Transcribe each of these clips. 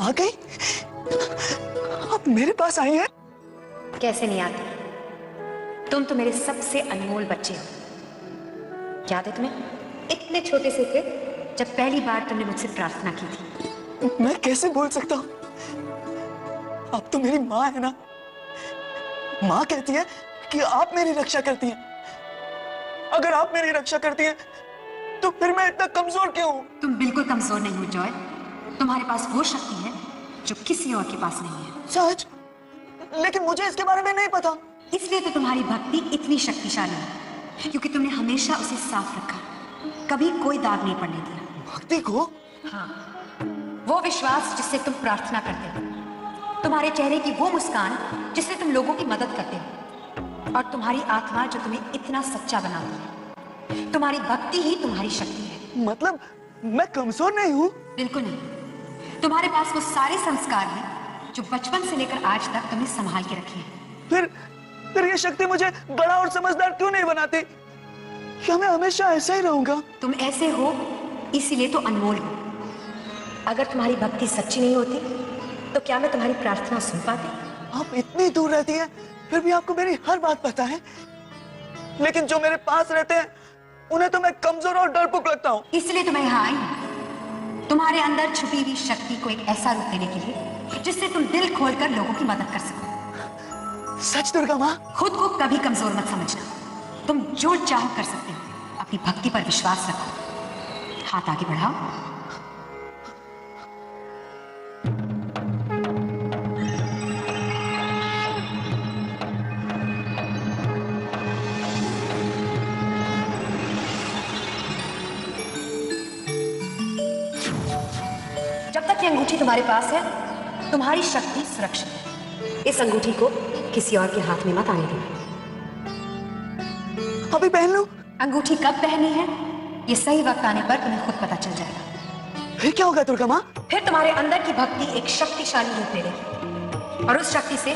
आ गई? आप मेरे पास आई हैं? कैसे नहीं आती? तुम तो मेरे सबसे अनमोल बच्चे हो। याद है तुम्हें? इतने छोटे से थे जब पहली बार तुमने मुझसे प्रार्थना की थी। मैं कैसे बोल सकता हूँ? आप तो मेरी माँ है ना। माँ कहती है कि आप मेरी रक्षा करती हैं। अगर आप मेरी रक्षा करती हैं तो फिर मैं इतना कमजोर क्यों हूँ? तुम बिल्कुल कमजोर नहीं हो जॉय। तुम्हारे पास वो शक्ति है जो किसी और के पास नहीं है। सच? लेकिन मुझे इसके बारे में नहीं पता। इसलिए तो तुम्हारी भक्ति इतनी शक्तिशाली है, क्योंकि तुमने हमेशा उसे साफ रखा, कभी कोई दाग नहीं पड़ने दिया। भक्ति को? हाँ, वो विश्वास जिससे तुम प्रार्थना करते हो, तुम्हारे चेहरे की वो मुस्कान जिससे तुम लोगों की मदद करते हो, और तुम्हारी आत्मा जो तुम्हें इतना सच्चा बनाती है। तुम्हारी भक्ति ही तुम्हारी शक्ति है। मतलब मैं कमजोर नहीं हूँ? बिल्कुल नहीं। तुम्हारे पास वो सारे संस्कार हैं जो बचपन से लेकर आज तक तुमने संभाल के रखे हैं। फिर ये शक्ति मुझे बड़ा और समझदार क्यों नहीं बनाती? क्या मैं हमेशा ऐसा ही रहूंगा? तुम ऐसे हो इसीलिए तो अनमोल हो। अगर तुम्हारी भक्ति सच्ची नहीं होती तो क्या मैं तुम्हारी प्रार्थना सुन पाती? आप इतनी दूर रहती हैं, फिर भी आपको मेरी हर बात पता है। लेकिन जो मेरे पास रहते हैं उन्हें तो मैं कमजोर और डरपोक लगता हूँ। इसलिए तो मैं यहाँ आई हूँ, तुम्हारे अंदर छुपी हुई शक्ति को एक ऐसा रूप देने के लिए जिससे तुम दिल खोलकर लोगों की मदद कर सको। सच दुर्गा माँ? खुद को कभी कमजोर मत समझना। तुम जो चाहो कर सकते हो। अपनी भक्ति पर विश्वास रखो। हाथ आगे बढ़ाओ। जब तक ये अंगूठी तुम्हारे पास है, तुम्हारी शक्ति सुरक्षित है। इस अंगूठी को किसी और के हाथ में मत आने देना। अभी पहन लूं? अंगूठी कब पहननी है ये सही वक्त आने पर तुम्हें खुद पता चल जाएगा। फिर क्या होगा दुर्गा माँ? फिर तुम्हारे अंदर की भक्ति एक शक्तिशाली रूप ले लेगी, और उस शक्ति से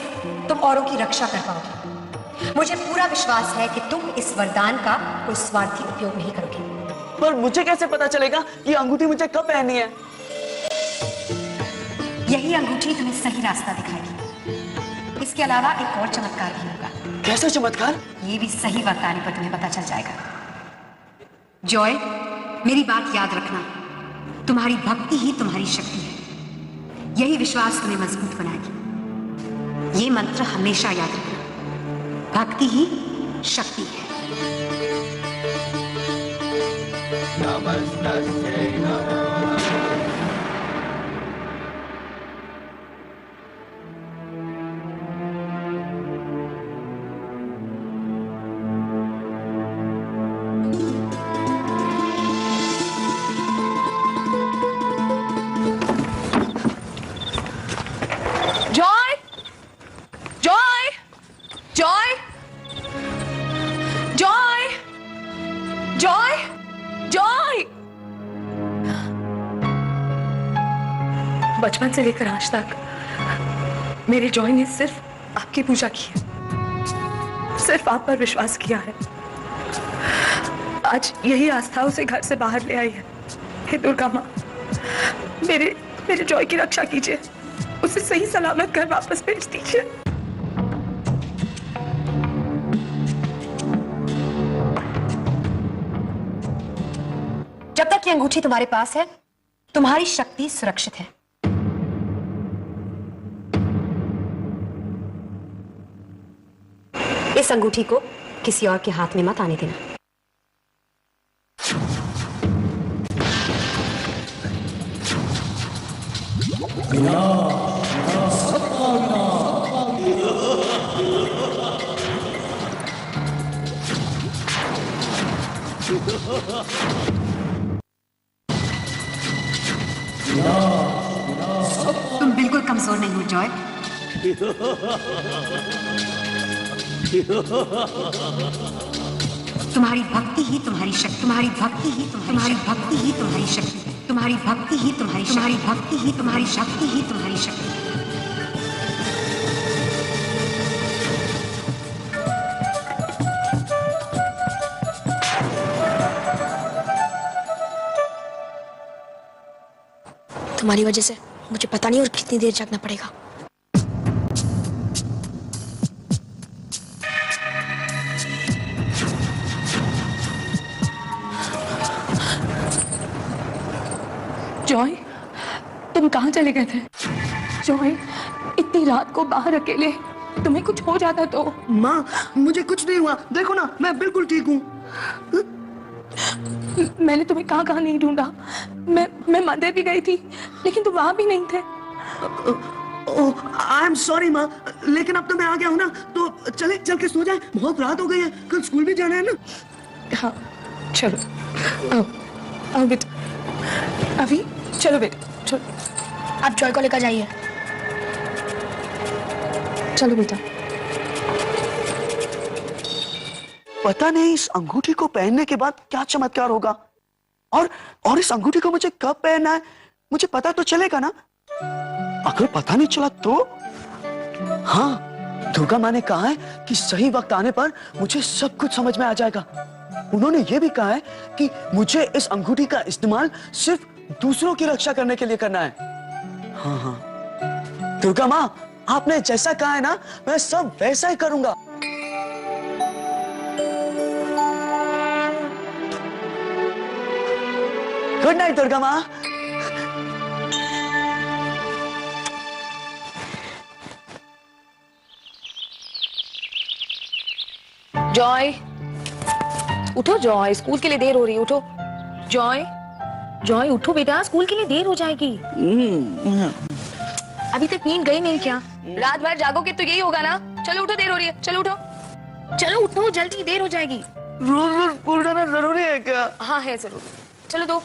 तुम औरों की रक्षा कर पाओगे। मुझे पूरा विश्वास है कि तुम इस वरदान का कोई स्वार्थी उपयोग नहीं करोगे। पर मुझे कैसे पता चलेगा कि अंगूठी मुझे कब पहननी है? यही अंगूठी तुम्हें सही रास्ता दिखाएगी। इसके अलावा एक और चमत्कार भी होगा। कैसा चमत्कार? ये भी सही वक्त आने पर तुम्हें पता चल जाएगा। जॉय, मेरी बात याद रखना। तुम्हारी भक्ति ही तुम्हारी शक्ति है। यही विश्वास तुम्हें मजबूत बनाएगी। ये मंत्र हमेशा याद रखना। भक्ति ही शक्ति है। नमस्ते नमः। बचपन से लेकर आज तक मेरे जॉय ने सिर्फ आपकी पूजा की है, सिर्फ आप पर विश्वास किया है। आज यही आस्था उसे घर से बाहर ले आई है। हे दुर्गा माँ, मेरे जॉय की रक्षा कीजिए, उसे सही सलामत घर वापस भेज दीजिए। जब तक ये अंगूठी तुम्हारे पास है, तुम्हारी शक्ति सुरक्षित है। इस अंगूठी को किसी और के हाथ में मत आने देना। तुम बिल्कुल कमजोर नहीं हो जॉय। तुम्हारी भक्ति ही तुम्हारी शक्ति, तुम्हारी भक्ति ही तुम्हारी भक्ति ही तुम्हारी शक्ति, तुम्हारी भक्ति ही तुम्हारी तुम्हारी भक्ति ही तुम्हारी शक्ति ही तुम्हारी शक्ति। तुम्हारी वजह से मुझे पता नहीं और कितनी देर जगना पड़ेगा। जॉय, तुम कहाँ चले गए थे? जॉय, इतनी रात को बाहर अकेले, तुम्हें कुछ हो जाता तो? माँ, मुझे कुछ नहीं हुआ, देखो ना, मैं बिल्कुल ठीक हूँ। मैंने तुम्हें कहाँ कहाँ नहीं ढूंढा। मैं मंदिर भी गई थी, लेकिन तुम वहां भी नहीं थे। आई एम सॉरी माँ, लेकिन अब तो मैं आ गया हूँ ना, तो चल के सो जाए, बहुत रात हो गई है, कल स्कूल भी जाना है ना। हाँ, चलो आओ, आओ बेटा। अभी चलो बेटा, चलो। आप जॉय को लेकर जाइए। चलो बेटा। पता नहीं इस अंगूठी को पहनने के बाद क्या चमत्कार होगा, और इस अंगूठी को मुझे कब पहनना है, मुझे पता तो चलेगा ना। अगर पता नहीं चला तो? हाँ, दुर्गा माँ ने कहा है कि सही वक्त आने पर मुझे सब कुछ समझ में आ जाएगा। उन्होंने ये भी कहा है कि मुझे इस अंगूठी का इस्तेमाल सिर्फ दूसरों की रक्षा करने के लिए करना है। हाँ, दुर्गा माँ, आपने जैसा कहा है ना, मैं सब वैसा ही करूंगा। गुड नाइट दुर्गा माँ। जॉय, उठो जॉय, स्कूल के लिए देर हो रही है, उठो। जॉय, जॉय उठो बेटा, स्कूल के लिए देर हो जाएगी। अभी तक नींद गई नहीं क्या? रात भर जागोगे तो यही होगा ना। चलो उठो, देर हो रही है, चलो उठो, चलो उठो जल्दी, देर हो जाएगी। रोज रोज स्कूल जाना जरूरी है क्या? हाँ है जरूर, चलो दो।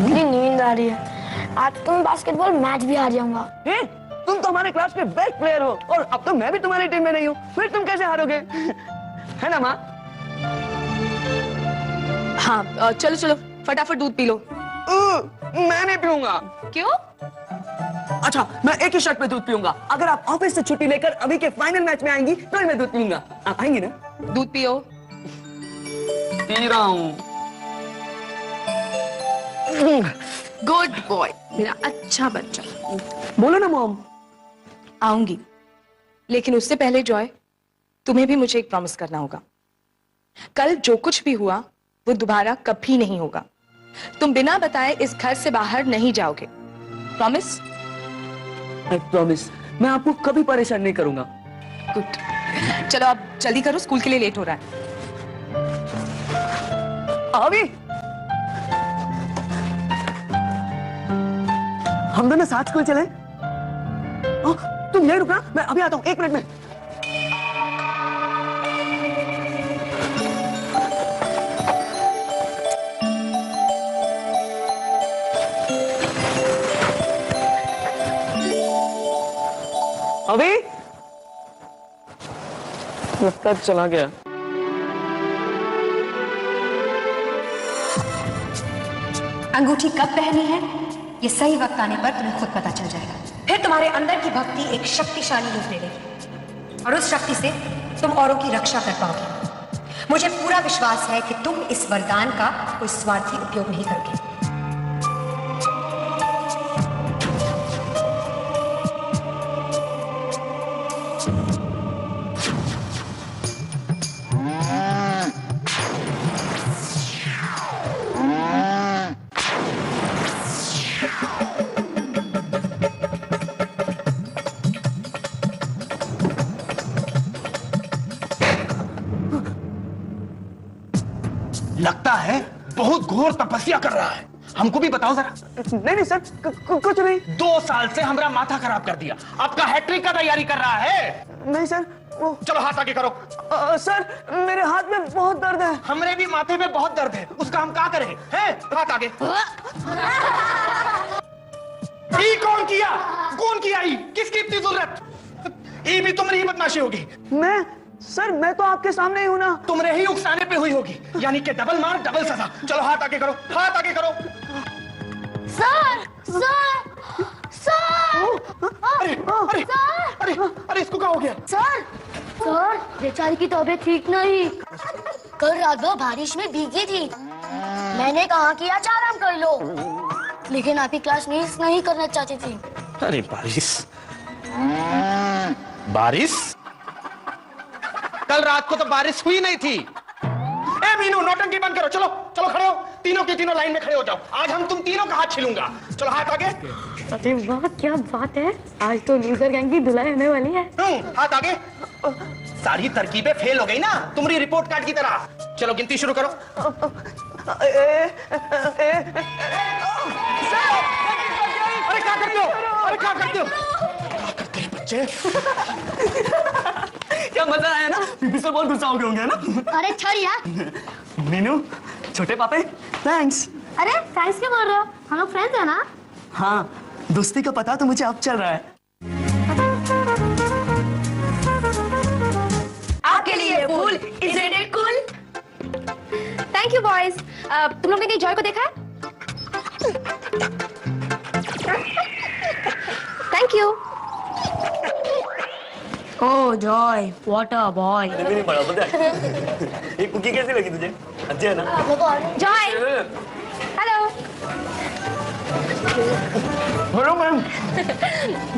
मुझे नींद आ रही है। आज तो मैं बास्केटबॉल मैच भी हार जाऊंगा। तुम तो हमारे क्लास के बेस्ट प्लेयर हो, और अब तो मैं भी तुम्हारी टीम में नहीं हूँ, फिर तुम कैसे हारोगे? है ना माँ? हाँ चलो चलो, फटाफट दूध पी लो। मैं नहीं पीऊंगा। क्यों? अच्छा, मैं एक ही शर्त पे दूध पीऊंगा। अगर आप ऑफिस से छुट्टी लेकर अभी के फाइनल मैच में आएंगी तो ही मैं दूध पीऊंगा। आप आएंगी ना? दूध पियो। पी रहा हूँ। गुड बॉय, मेरा अच्छा बच्चा। बोलो ना मॉम। आऊंगी, लेकिन उससे पहले जॉय, तुम्हें भी मुझे एक प्रॉमिस करना होगा। कल जो कुछ भी हुआ वो दोबारा कभी नहीं होगा। तुम बिना बताए इस घर से बाहर नहीं जाओगे। प्रॉमिस? आई प्रॉमिस, मैं आपको कभी परेशान नहीं करूंगा। गुड। चलो अब जल्दी करो, स्कूल के लिए लेट हो रहा है। अभी हम दोनों साथ स्कूल चले? तुम यहीं रुकना, मैं अभी आता हूँ, 1 मिनट में। अभी लगता है चला गया। अंगूठी कब पहनी है, ये सही वक्त आने पर तुम्हें खुद पता चल जाएगा। फिर तुम्हारे अंदर की भक्ति एक शक्तिशाली रूप ले लेगी, और उस शक्ति से तुम औरों की रक्षा कर पाओगे। मुझे पूरा विश्वास है कि तुम इस वरदान का कोई स्वार्थी उपयोग नहीं करोगे। लगता है बहुत घोर तपस्या कर रहा है। हमको भी बताओ जरा। नहीं नहीं सर, कुछ नहीं। 2 साल से हमारा माथा खराब कर दिया। आपका हैट्रिक का तैयारी कर रहा है। नहीं सर, चलो हाथ आगे करो। सर मेरे हाथ में बहुत दर्द है। हमरे भी माथे में बहुत दर्द है, उसका हम क्या करें? हैं? हाथ आगे। ई कौन किया? कौन किया ई? किसकी इतनी जरूरत? ई भी तुम्हारी ही बदमाशी होगी। मैं तो आपके सामने ही हूं ना। तुमरे ही उकसाने पे हुई होगी, यानी कि डबल मार डबल सजा। चलो हाथ आगे करो, हाथ आगे करो। सर सर सर अरे अरे अरे अरे इसको क्या हो गया? सर बेचारी की तबीयत ठीक नहीं। कल रात भर बारिश में भीगी थी। मैंने कहा कि आज आराम कर लो, लेकिन आप ही क्लास मिस नहीं करना चाहती थी। अरे बारिश बारिश, कल रात को तो बारिश हुई नहीं थी। ए मीनू, नौटंकी बंद करो। चलो चलो खड़े हो, तीनों के तीनों लाइन में खड़े हो जाओ। आज हम तुम तीनों का हाथ छीलूंगा। चलो हाथ आगे। अरे वाह क्या बात है, आज तो लूजर गैंग की धुलाई होने वाली है। हाथ आगे। सारी तरकीबें फेल हो गई ना तुम्हारी रिपोर्ट कार्ड की तरह। चलो गिनती शुरू करो। अरे क्या करते हो? अरे क्या करते हो? क्या करते हैं बच्चे? क्या मजा आया ना? पीपी सर बहुत गुस्सा हो गए होंगे ना? अरे छोड़ यार। मीनू, छोटे पापे, थैंक्स। अरे थैंक्स क्यों बोल रहे हो, हम लोग फ्रेंड्स हैं ना। हाँ, दोस्ती का पता तो मुझे अब चल रहा है। आपके लिए फूल, isn't it cool? Thank you boys. तुम लोग ने कहीं जॉय को देखा है? Thank you. Oh Joy, what a boy. भी नहीं पड़ा पता है। ये कुकी कैसी लगी तुझे? अच्छी है ना? Joy, hello. Hello ma'am.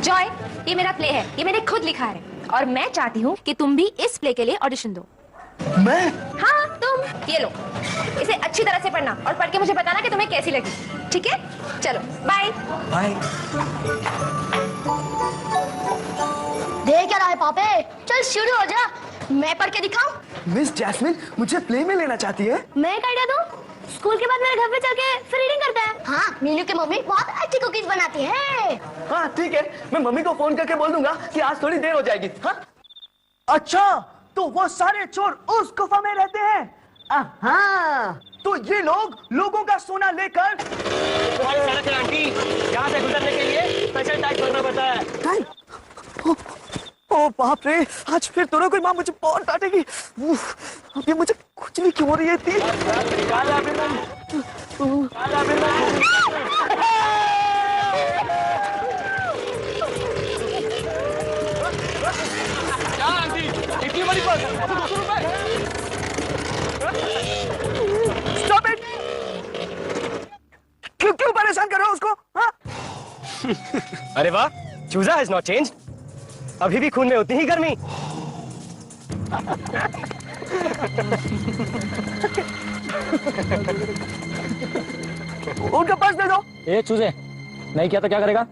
Joy, ये मेरा प्ले है, ये मैंने खुद लिखा है और मैं चाहती हूँ कि तुम भी इस प्ले के लिए ऑडिशन दो। मैं? हाँ तुम, ये लो, इसे अच्छी तरह से पढ़ना और पढ़ के मुझे बताना कि तुम्हें कैसी लगी, ठीक है? चलो बाय। बाय। देख क्या रहा है पापे, चल शुरू हो जा। मैं पढ़ के दिखाऊं? मिस जैस्मिन मुझे प्ले में लेना चाहती है। मैं एक आइडिया दूं? स्कूल के बाद मेरे घर पे चल के फिर रीडिंग करते हैं। हाँ, मीनू की मम्मी बहुत अच्छी कुकीज बनाती है। हाँ ठीक है, मैं मम्मी को फोन करके बोल दूंगा कि आज थोड़ी देर हो जाएगी। हाँ? अच्छा, तो वो सारे चोर उस गुफा में रहते हैं। हाँ, तो ये लोग लोगों का सोना लेकर तुम्हारी सड़क है आंटी, यहाँ से गुजरने के लिए स्पेशल टाइप करना पड़ता है। ओ बाप रे, आज फिर तो कोई माँ मुझे बहुत डांटेगी। अब ये मुझे खुजली क्यों हो रही है इतनी? इतनी बड़ी बात, 200 रुपए। Stop it! क्यों परेशान कर रहे हो उसको? हाँ? अरे वाह, चूजा हैज नॉट चेंज्ड। अभी भी खून में उतनी ही गर्मी। उनका पर्स दे दो। ए चूजे, नहीं किया तो क्या करेगा?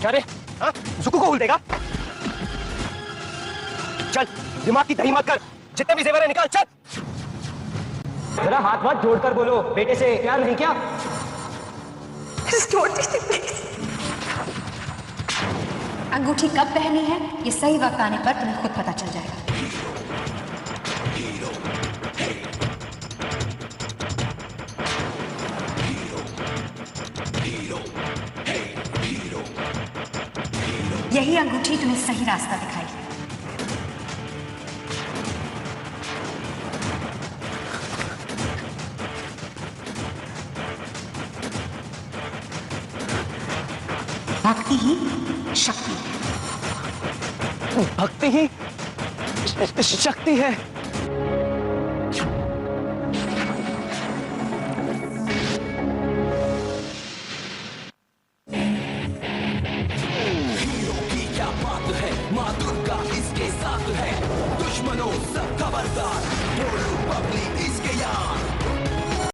क्या रे? हाँ? जुक्कू को उल देगा? चल, दिमाग की दही मत कर, जितने भी जेवर है निकाल, चल। जरा हाथ वाथ जोड़कर बोलो, बेटे से प्यार नहीं क्या? अंगूठी कब पहनी है ये सही वक्त आने पर तुम्हें खुद पता चल जाएगा। यही अंगूठी तुम्हें सही रास्ता दिखाएगी। भक्ति ही शक्ति है। भक्ति ही शक्ति है। माँ दुर्गा इसके साथ है, दुश्मनों सब खबरदार, पब्लिक